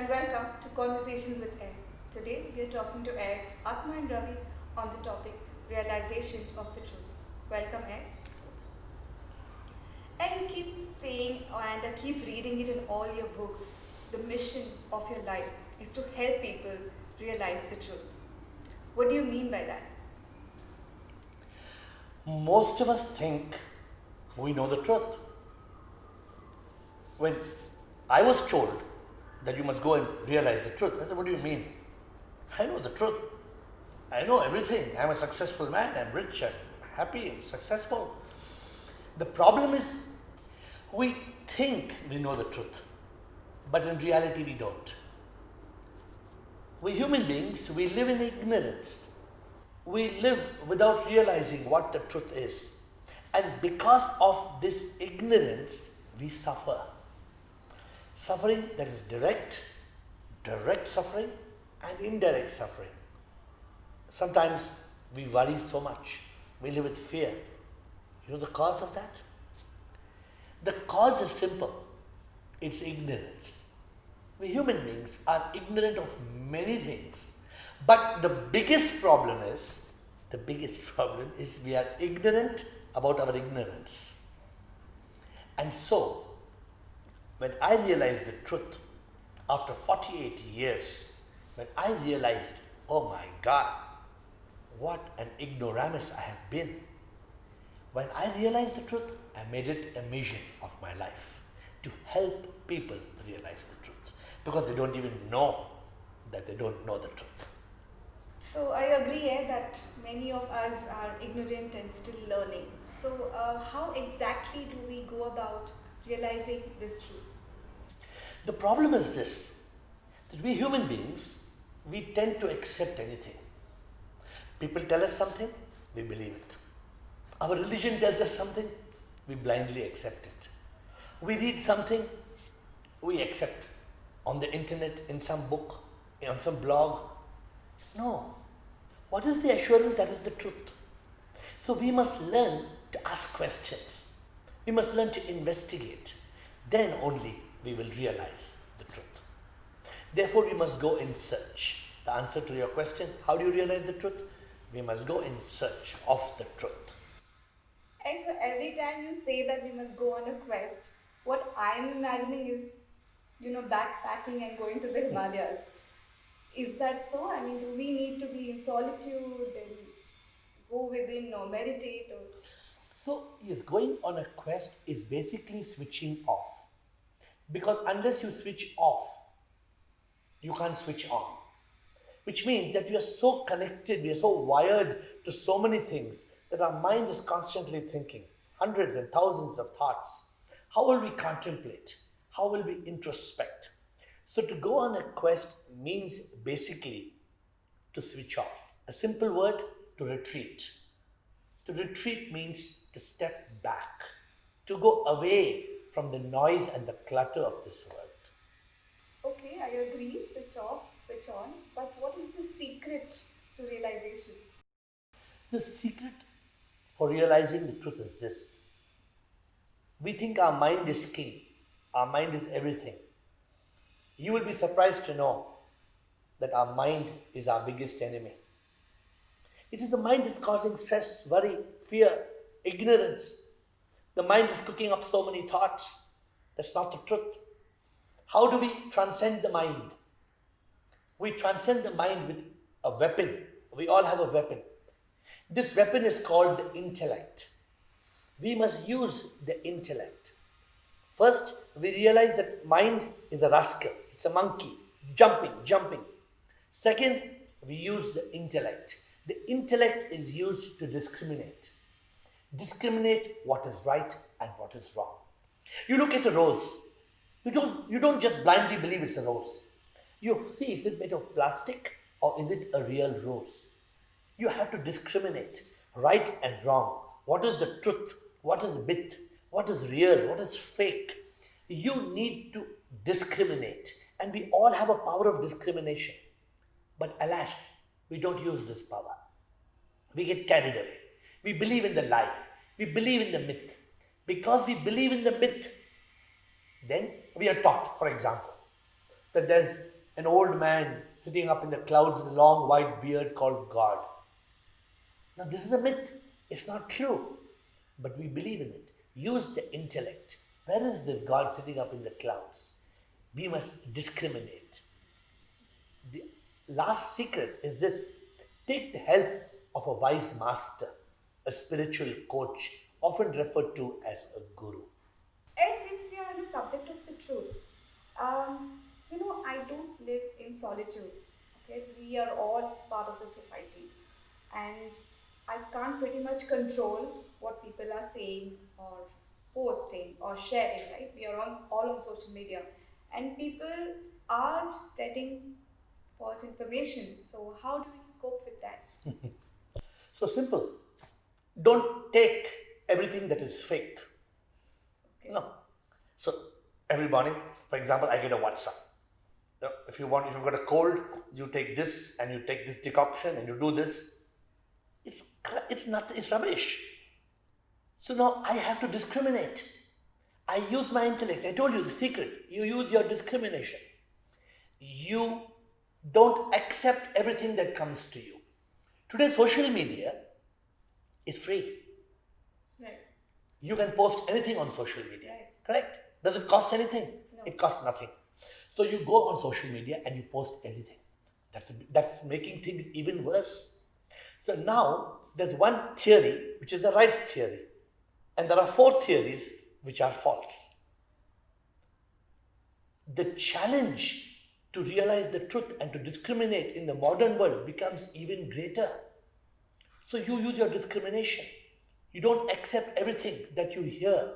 and welcome to Conversations with AiR. Today we are talking to AiR, Atman and Ravi on the topic realization of the truth. Welcome AiR. And you keep saying and keep reading it in all your books. The mission of your life is to help people realize the truth. What do you mean by that? Most of us think we know the truth. When I was told that you must go and realize the truth, I said, what do you mean? I know the truth. I know everything. I'm a successful man. I'm rich. I'm happy. I'm successful. The problem is we think we know the truth, but in reality we don't. We human beings, we live in ignorance. We live without realizing what the truth is. And because of this ignorance, we suffer. Suffering that is direct suffering, and indirect suffering. Sometimes we worry so much. We live with fear. You know the cause of that? The cause is simple. It's ignorance. We human beings are ignorant of many things. But the biggest problem is we are ignorant about our ignorance. And so, when I realized the truth, after 48 years, when I realized, oh my God, what an ignoramus I have been. When I realized the truth, I made it a mission of my life to help people realize the truth. Because they don't even know that they don't know the truth. So I agree that many of us are ignorant and still learning. So how exactly do we go about realizing this truth? The problem is this, that we human beings, we tend to accept anything. People tell us something, we believe it. Our religion tells us something, we blindly accept it. We read something, we accept. On the internet, in some book, on some blog. No. What is the assurance that is the truth? So we must learn to ask questions. We must learn to investigate. Then only we will realize the truth. Therefore, we must go in search. The answer to your question, how do you realize the truth? We must go in search of the truth. And so every time you say that we must go on a quest, what I'm imagining is, backpacking and going to the Himalayas. Is that so? I mean, do we need to be in solitude and go within or meditate? So, yes, going on a quest is basically switching off. Because unless you switch off, you can't switch on. Which means that we are so connected, we are so wired to so many things that our mind is constantly thinking hundreds and thousands of thoughts. How will we contemplate? How will we introspect? So to go on a quest means basically to switch off. A simple word, to retreat. To retreat means to step back, to go away from the noise and the clutter of this world. Okay, I agree, switch off, switch on. But what is the secret to realization? The secret for realizing the truth is this. We think our mind is king. Our mind is everything. You will be surprised to know that our mind is our biggest enemy. It is the mind that's causing stress, worry, fear, ignorance. The mind is cooking up so many thoughts. That's not the truth. How do we transcend the mind? We transcend the mind with a weapon. We all have a weapon. This weapon is called the intellect. We must use the intellect. First, we realize that mind is a rascal. It's a monkey, jumping. Second, we use the intellect. The intellect is used to discriminate. Discriminate what is right and what is wrong. You look at a rose. You don't just blindly believe it's a rose. You see, is it made of plastic or is it a real rose? You have to discriminate right and wrong. What is the truth? What is myth? What is real? What is fake? You need to discriminate. And we all have a power of discrimination. But alas, we don't use this power. We get carried away. We believe in the lie. We believe in the myth. Because we believe in the myth, then we are taught, for example, that there's an old man sitting up in the clouds with a long white beard called God. Now, this is a myth. It's not true. But we believe in it. Use the intellect. Where is this God sitting up in the clouds? We must discriminate. The last secret is this: take the help of a wise master, a spiritual coach, often referred to as a guru. And since we are on the subject of the truth, I don't live in solitude. Okay, we are all part of the society, and I can't pretty much control what people are saying or posting or sharing. Right, we are on all on social media, and people are spreading false information. So how do we cope with that? So simple. Don't take everything that is fake. Okay. No. So every morning, for example, I get a WhatsApp. If you've got a cold, you take this and you take this decoction and you do this. It's rubbish. So now I have to discriminate. I use my intellect. I told you the secret. You use your discrimination. You don't accept everything that comes to you. Today, social media is free. Right. You can post anything on social media. Right. Correct? Does it cost anything? No. It costs nothing. So you go on social media and you post anything. That's making things even worse. So now there's one theory which is the right theory, and there are 4 theories which are false. The challenge to realize the truth and to discriminate in the modern world becomes even greater. So you use your discrimination. You don't accept everything that you hear,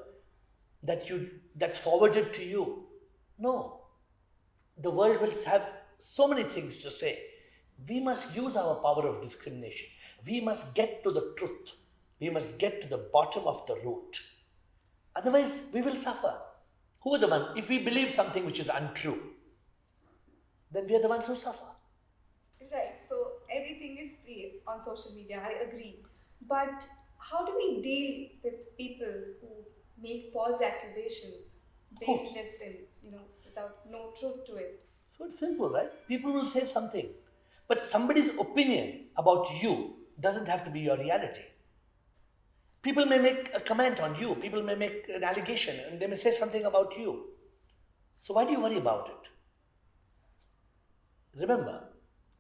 that's forwarded to you. No. The world will have so many things to say. We must use our power of discrimination. We must get to the truth. We must get to the bottom of the root. Otherwise, we will suffer. Who are the ones? If we believe something which is untrue, then we are the ones who suffer. Right, so everything is free on social media, I agree. But how do we deal with people who make false accusations baseless and, without no truth to it? So it's simple, right? People will say something, but somebody's opinion about you doesn't have to be your reality. People may make a comment on you, people may make an allegation, and they may say something about you. So why do you worry about it? Remember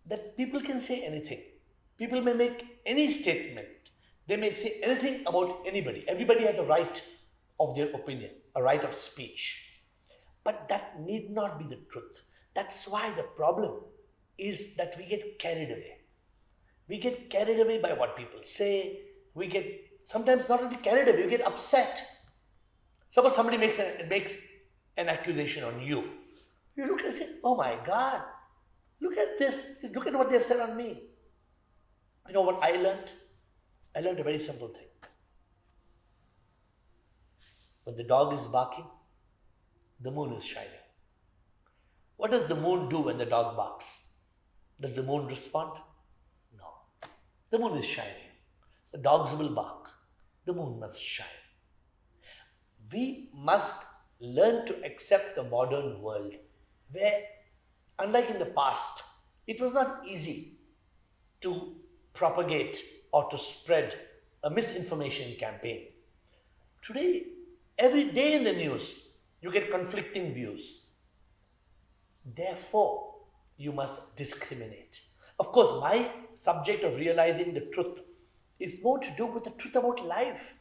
that people can say anything. People may make any statement. They may say anything about anybody. Everybody has a right of their opinion, a right of speech. But that need not be the truth. That's why the problem is that we get carried away. We get carried away by what people say. We get sometimes not only carried away, we get upset. Suppose somebody makes an accusation on you. You look and say, oh my God, look at this. Look at what they've said on me. You know what I learned? I learned a very simple thing. When the dog is barking, the moon is shining. What does the moon do when the dog barks? Does the moon respond? No. The moon is shining. The dogs will bark. The moon must shine. We must learn to accept the modern world where, unlike in the past, it was not easy to propagate or to spread a misinformation campaign. Today, every day in the news, you get conflicting views. Therefore, you must discriminate. Of course, my subject of realizing the truth is more to do with the truth about life,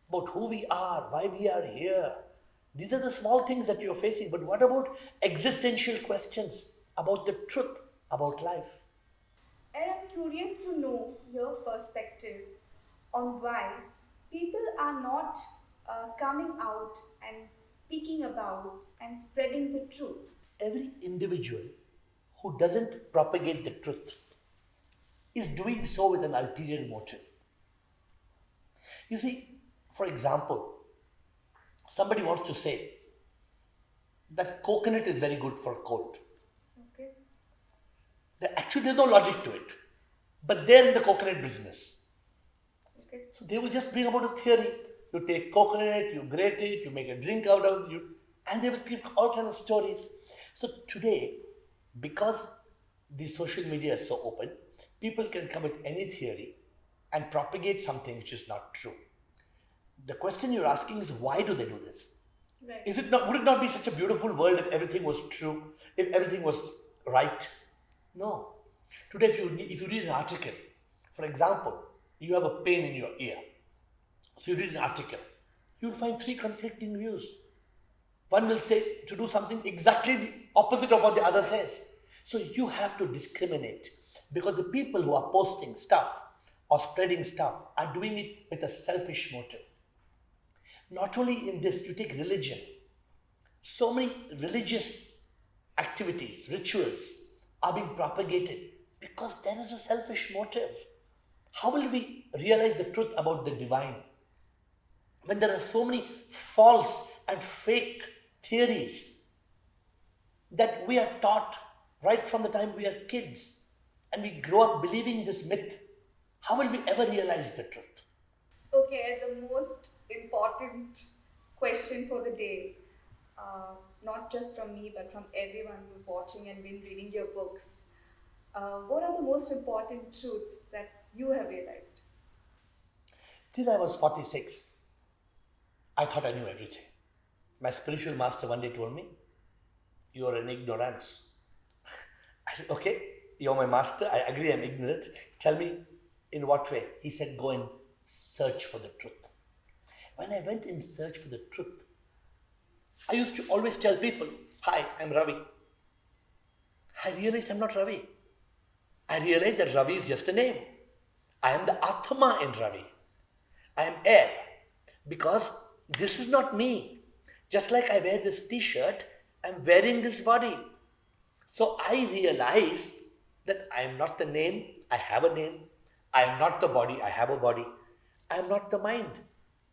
about who we are, why we are here. These are the small things that you're facing. But what about existential questions about the truth about life? And I'm curious to know your perspective on why people are not coming out and speaking about and spreading the truth. Every individual who doesn't propagate the truth is doing so with an ulterior motive. You see, for example, somebody wants to say that coconut is very good for cold. Okay. Actually, there's no logic to it, but they're in the coconut business. Okay. So they will just bring about a theory. You take coconut, you grate it, you make a drink out of it, and they will give all kinds of stories. So today, Because the social media is so open, people can come with any theory and propagate something which is not true. The question you're asking is, why do they do this? Right. Is it not, would it not be such a beautiful world if everything was true, if everything was right? No. Today, if you read an article, for example, you have a pain in your ear. So you read an article, you'll find three conflicting views. One will say to do something exactly the opposite of what the other says. So you have to discriminate, because the people who are posting stuff or spreading stuff are doing it with a selfish motive. Not only in this, you take religion. So many religious activities, rituals are being propagated because there is a selfish motive. How will we realize the truth about the divine when there are so many false and fake theories that we are taught right from the time we are kids and we grow up believing this myth? How will we ever realize the truth? Okay, the most important question for the day, not just from me but from everyone who's watching and been reading your books. What are the most important truths that you have realized? Till I was 46, I thought I knew everything. My spiritual master one day told me, "You are an ignorance." I said, "Okay, you're my master. I agree I'm ignorant. Tell me in what way?" He said, "Go and search for the truth." When I went in search for the truth, I used to always tell people, "Hi, I'm Ravi." I realized I'm not Ravi. I realized that Ravi is just a name. I am the Atma in Ravi. I am AiR, because this is not me. Just like I wear this t-shirt, I'm wearing this body. So I realized that I am not the name, I have a name. I am not the body, I have a body. I am not the mind.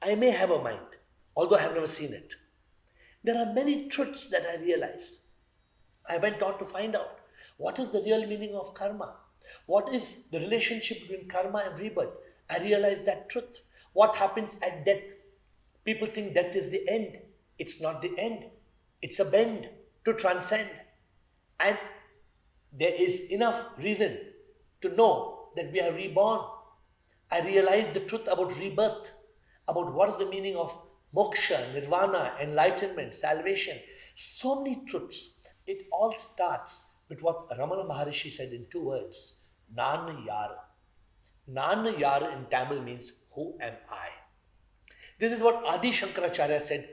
I may have a mind, although I have never seen it. There are many truths that I realized. I went on to find out what is the real meaning of karma. What is the relationship between karma and rebirth? I realized that truth. What happens at death? People think death is the end. It's not the end, it's a bend to transcend. And there is enough reason to know that we are reborn. I realized the truth about rebirth, about what is the meaning of moksha, nirvana, enlightenment, salvation. So many truths. It all starts with what Ramana Maharishi said in two words: Nan Yara. Nan Yara in Tamil means, who am I? This is what Adi Shankaracharya said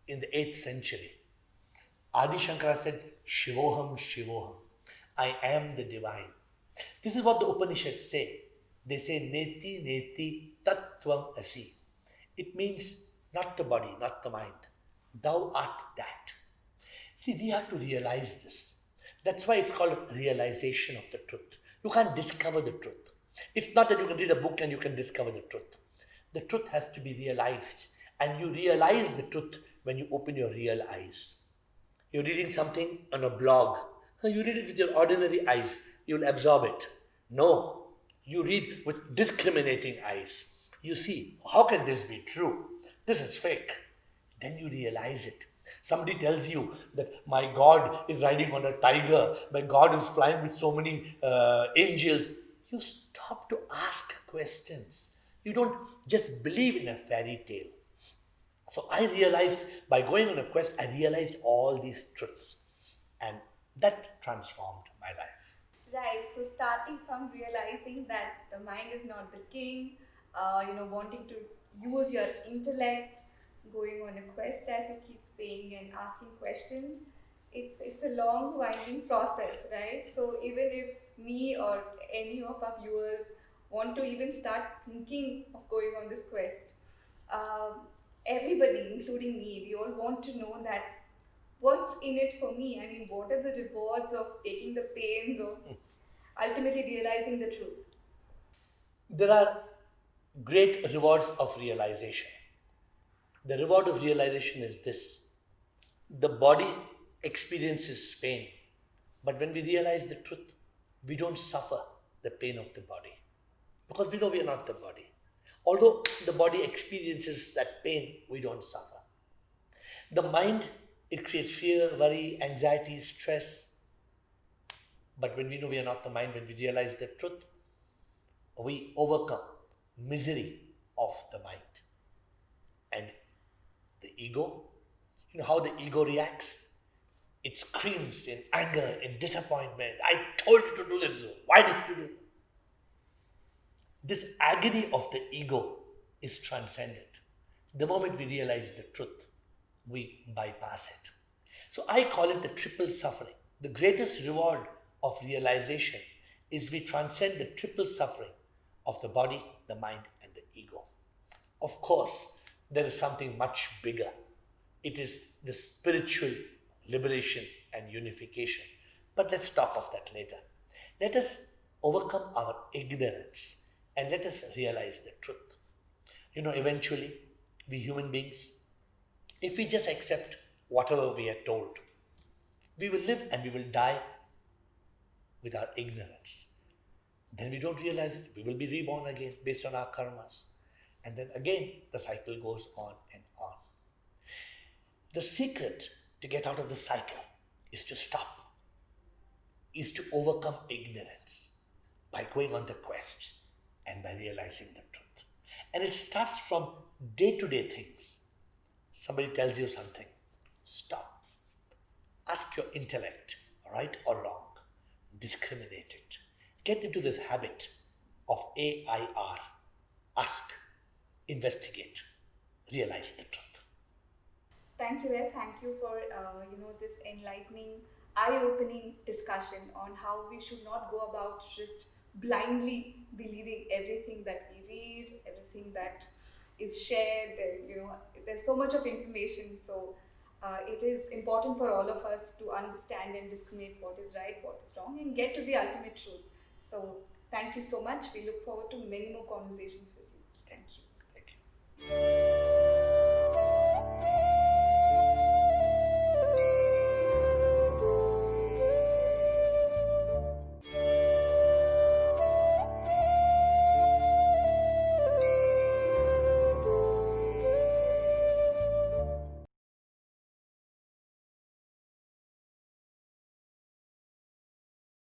in the 8th century. Adi Shankara said, Shivoham Shivoham. I am the divine. This is what the Upanishads say. They say, Neti Neti Tattvam Asi. It means not the body, not the mind. Thou art that. See, we have to realize this. That's why it's called realization of the truth. You can't discover the truth. It's not that you can read a book and you can discover the truth. The truth has to be realized. And you realize the truth when you open your real eyes. You're reading something on a blog. You read it with your ordinary eyes. You'll absorb it. No. You read with discriminating eyes. You see, how can this be true? This is fake. Then you realize it. Somebody tells you that my God is riding on a tiger, my God is flying with so many angels. You stop to ask questions. You don't just believe in a fairy tale. So I realized, by going on a quest, I realized all these truths. And that transformed my life. Right, so starting from realizing that the mind is not the king, wanting to use your intellect, going on a quest as you keep saying and asking questions, it's a long winding process, right? So even if me or any of our viewers want to even start thinking of going on this quest, um, everybody, including me, we all want to know that what's in it for me? I mean, what are the rewards of taking the pains of ultimately realizing the truth? There are great rewards of realization. The reward of realization is this: the body experiences pain, but when we realize the truth, we don't suffer the pain of the body because we know we are not the body. Although the body experiences that pain, we don't suffer. The mind, it creates fear, worry, anxiety, stress. But when we know we are not the mind, when we realize the truth, we overcome misery of the mind. And the ego, you know how the ego reacts? It screams in anger, in disappointment. I told you to do this. Why did you do it? This agony of the ego is transcended. The moment we realize the truth, we bypass it. So I call it the triple suffering. The greatest reward of realization is we transcend the triple suffering of the body, the mind, and the ego. Of course, there is something much bigger. It is the spiritual liberation and unification. But let's talk of that later. Let us overcome our ignorance and let us realize the truth. You know, eventually, we human beings, if we just accept whatever we are told, we will live and we will die with our ignorance. Then we don't realize it. We will be reborn again based on our karmas. And then again, the cycle goes on and on. The secret to get out of the cycle is to stop, is to overcome ignorance by going on the quest and by realizing the truth. And it starts from day to day things. Somebody tells you something, stop. Ask your intellect, right or wrong. Discriminate it. Get into this habit of AiR. Ask, investigate, realize the truth. Thank you, Ed. Thank you for this enlightening, eye-opening discussion on how we should not go about just blindly believing everything that we read, everything that is shared. And, there's so much of information. So it is important for all of us to understand and discriminate what is right, what is wrong, and get to the ultimate truth. So thank you so much. We look forward to many more conversations with you. Thank you. Thank you.